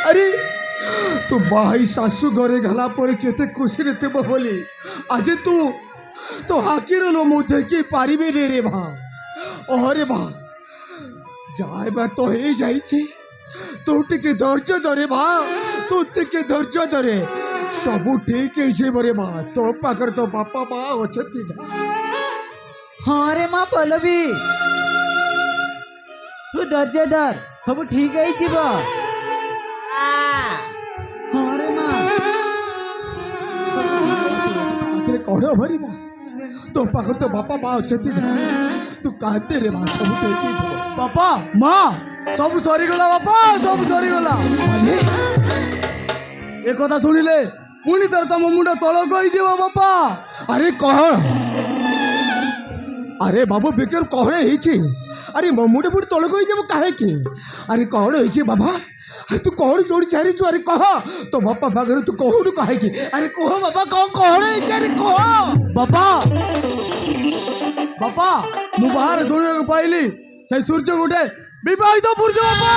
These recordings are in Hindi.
अरे तू बाई सासू घरे घाला पर केते खुशी थे बोली आज तू तो हाकिर लो मुझे की पारिबे रे भा अरे भा जाए बा तो ही जाई तू टिके धैर्य धरे भा तू टिके धैर्य धरे सबू ठीक है बरे बा तो पाकर तो बापा बा अछती हाँ रे माँ पल्लवी तू धैर्य धर सब ठीक है हाँ रे माँ कौन भरी बा तो पाकर तो बापा बा अछती तू कहते रे बा सब ठीक बापा माँ सब सरीगला बापा सब सरीगला ए कथा शुणिले पुणी तर तुम मुंड तलक हो बापा अरे कह अरे बाबू बेकर कौन है अरे मुंडे पुणी तलक हो कहे कि अरे कौन है बाबा अरे तू कौन जोड़ी चाहू अरे कह तो बापा पाखे तू कहूँ कहे कि अरे कह बाबा कौन है अरे कह बापा बापा मु बाहर शुणा पाइली से सूर्य गोटे विवाहित पुरुष बापा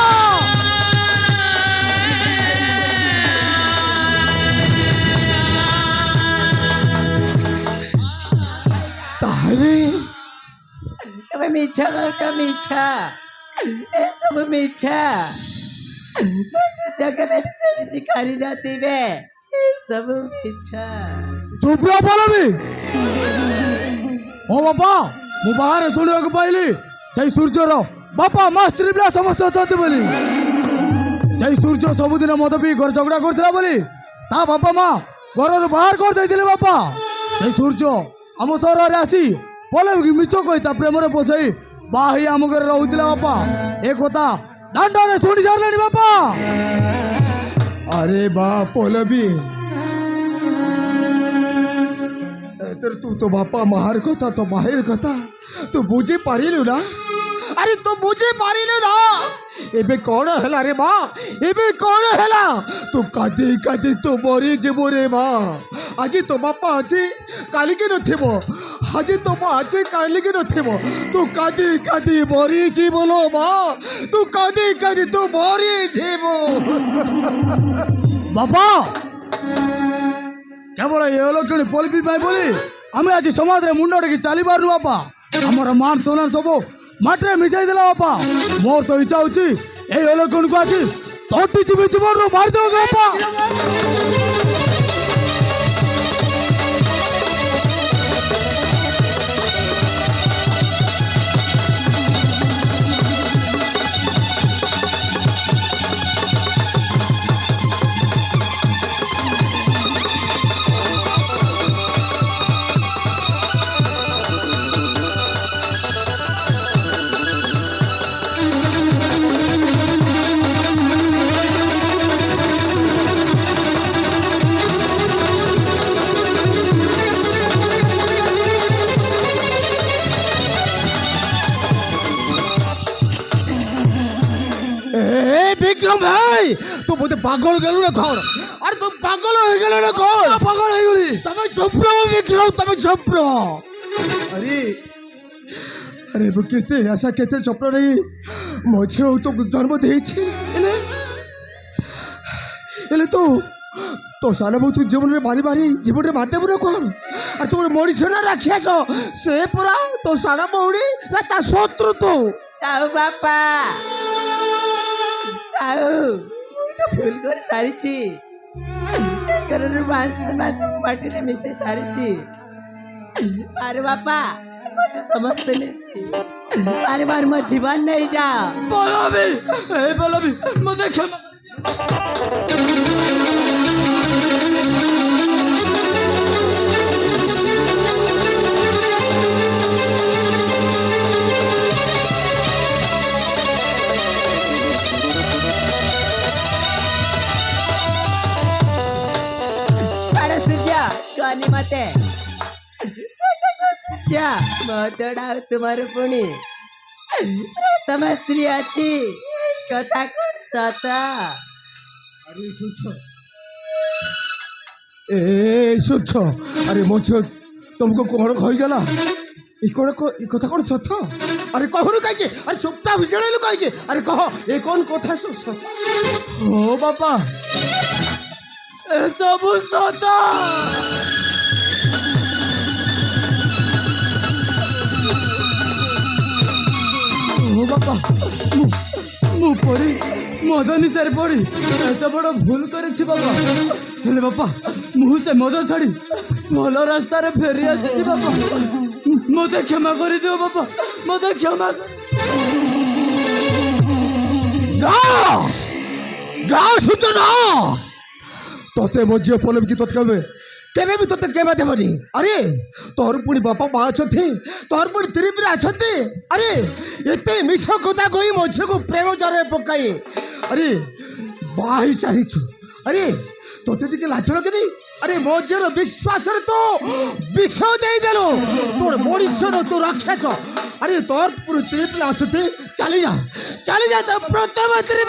तब मिछा कहूँ मिछा ए सब मिछा जगह सेमती करी नथिबे सब मिछा चुप रह पल्लवी ओ बापा मु बाहर शुणा पाइली से सूर्यर बापा माँ स्त्री पिला समस्त अच्छा बोली से सूर्य सबुदिन मद पी घर झगड़ा करता बोली ता बापा माँ घर बाहर कर दे बापा से सूर्य आम सहर आसी पल्लवी मिछ कही प्रेम पोसई बाही आम घर रोला बापा ए कथा दांडे शुणी सारे बापा अरे बा पल्लवी तू तो बापा मार कथा तो बाहर कथा तू बुझी पारिलु ना अरे तू बुझी पारिलु ना एबे कौन है रे माँ एबे कौन है तू कादी कादी तू मरी जीव रे माँ आज तो बापा अच्छी काली की नथिबो आज तो माँ अच्छी काली की नथिबो तू कादी कादी मरी जीव लो माँ तू कादी कादी तू मरी जीव बापा केवल ये लोग पल्लवी बोली आम आज समाज रे मुंड टेकी चली पारनु बापा आमर मान सम्मान सब माटे मिसाई देला बापा मोर तो इच्छा होची ए लोग को आज तोटी चिबी चिबोर मार दो बापा विक्रम भाई तू बोलते पागल गलु ना कौन अरे तुम पागल हो गए ना कौन पागल है गली तब स्वप्न विक्रम तब स्वप्न अरे अरे वो कहते ऐसा कहते स्वप्न नहीं मुझे तो जन्म दे तो तो सारा बहुत तू जीवन में मारी मारी जीवन में मारते बुरा कौन और तुम मनीष ना राक्षस से पूरा तो सारा बहुड़ी ना ता शत्रु तो ताऊ बापा ताऊ तो फुल कर सारी छी कर मांस माटी रे मिसे सारी छी अरे बापा मत समझते नहीं अरे बार मत जीवन नहीं जा पल्लवी मत क्षमा मते चढ़ाओ तुम्हारे पुणी तम स्त्री अच्छी कथा कौन सता अरे सुछ अरे मुझे तुमको कौन कहीगला कथा कौन सत अरे कहूनु कहीं अरे चुपचाप विषय कहीं अरे कह ये कौन कथा ओ बापा ए सबु सता ओ बापा मु पड़ी मद निशारे पड़ी एत बड़ भूल करिछि बापा हेले बापा मु से मद छाड़ी भल रास्ता रे फेरी आसी बापा मते क्षमा कर दियो बापा मते क्षमा सूचना तोते मो झील पलम की तोते केवे भी तोते केवे देवनी अरे तोर पुणी बापा माँ अच्छे तोर पुणी तिरी पिरी अच्छे अरे एते मिछ कथा कही मो झील को प्रेम जरे पकाई अरे बाही चाहछु अरे तोते टिके लाज लगे अरे मो झील विश्वास रे तो विष दे देलो तोर मनुष्य तू राक्षस अरे तोर पुणी तिरी पिरी अच्छे चली जा तो प्रथम तिरी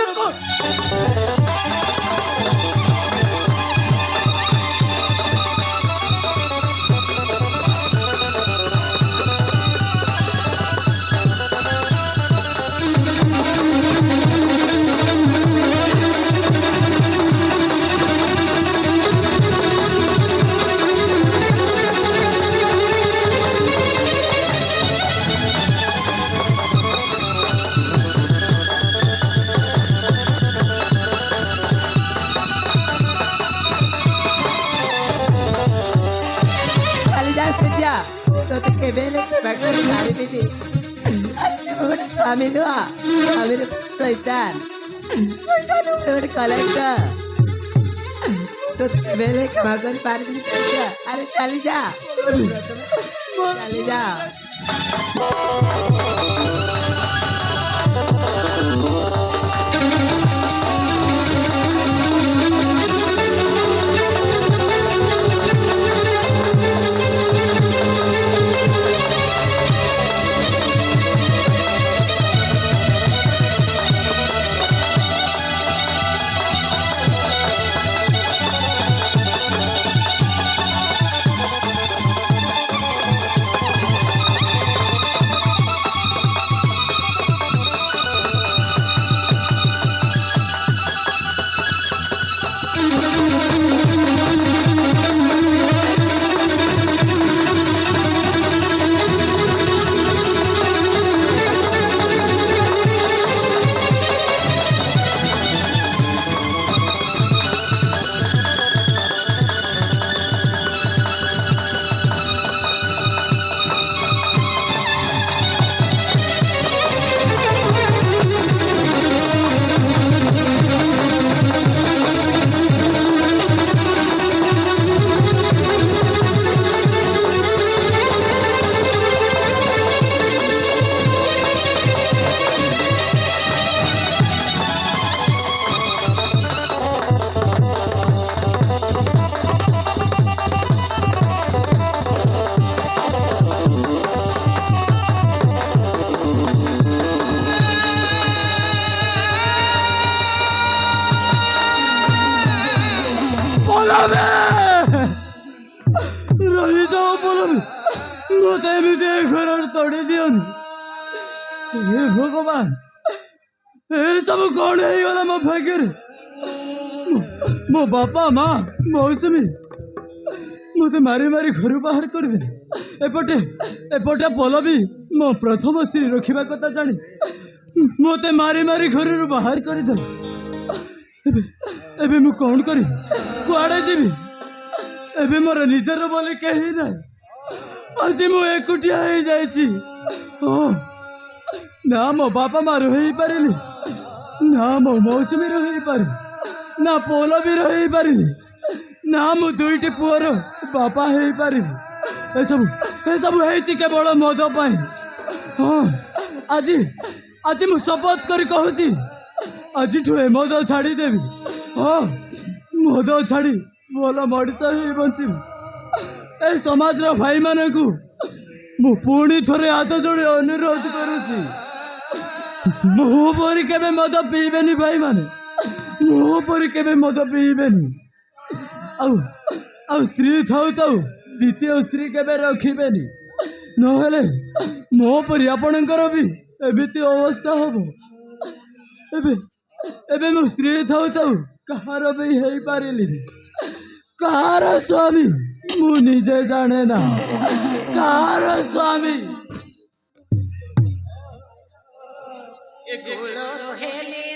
स्वामी शैतान कलेक्टर तो बेले क्षमा कर पार अरे चली जा चली जा रही जाओ बोल मत घर तोड़ी दियोनी हे भगवान ए सब कौन है मो भाग्य मो बापा माँ मौसमी मत मारी मारी घर बाहर कर दे एपटे एपटे पलवी मो प्रथम स्त्री रखा कथा जानी मत मारी मारी घर बाहर कर दे एबे मु कौन करी कुआड़े जीवी एबे मोर निजर बोले कहीं ना आज मु एकुटिया हो जाइछि ना मो बापा माँ रही पारिली ना मो मौसमी रही पारि ना पोल भी रही पारि ना मु दुईटी पुअर बापा हो पारि ए सब केवल मद पाई हाँ आज आज मु शपथ कर कहूँ आज ए मद छाड़देवी हाँ मद छाड़ी भल मनीष ही बची ए समाज भाई मानक मु पुणी थोड़े हाथ जोड़े अनुरोध करुच्ची मो परी केबे मद पीबेनी भाई माने मो परी केबे मद पीबेनी आउ स्त्री थाउ ताउ द्वितीय स्त्री केबे रखिबेनी নহলে ମୋ ପରି ଆପଣଙ୍କର ବି ଏମିତି ଅବସ୍ଥା ହବ। ଏବେ ଏବେ ମୋ ସ୍ତ୍ରୀ ଥାଉ ଥାଉ କାହାର ବି ହେଇପାରିଲିନି। କାହାର ସ୍ୱାମୀ ମୁଁ ନିଜେ ଜାଣେ ନା। କାହାର ସ୍ୱାମୀ ଗୁଳର ହେଲେ